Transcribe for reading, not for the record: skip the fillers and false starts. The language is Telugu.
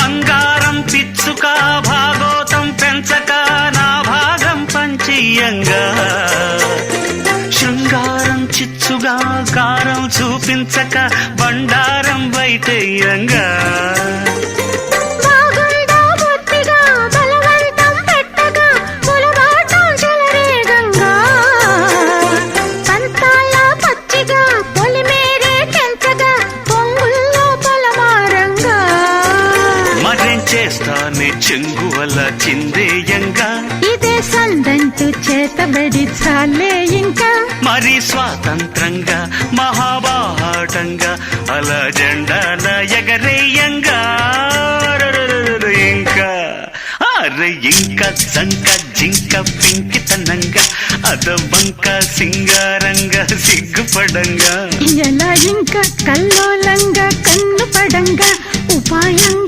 బంగారం పిచ్చుక భాగోతం పెంచక నా భాగం పంచియంగా శృంగారం చిచ్చుగా కారం చూపించక బండారం బయటయ్యంగా చేస్తానే చెంగువల చిందేయంగా ఇదే సందంటూ చేతబడి చాలే ఇంకా మరి స్వాతంత్రంగా మహాబాటంగా అలా జెండాల ఎగరేయంగా ఇంకా అరే ఇంకా జంక జింక పింకితనంగా అదవంక సింగారంగా సిగ్గుపడంగా ఎలా ఇంకా కల్లోలంగా కన్ను పడంగా ఉపాయంగా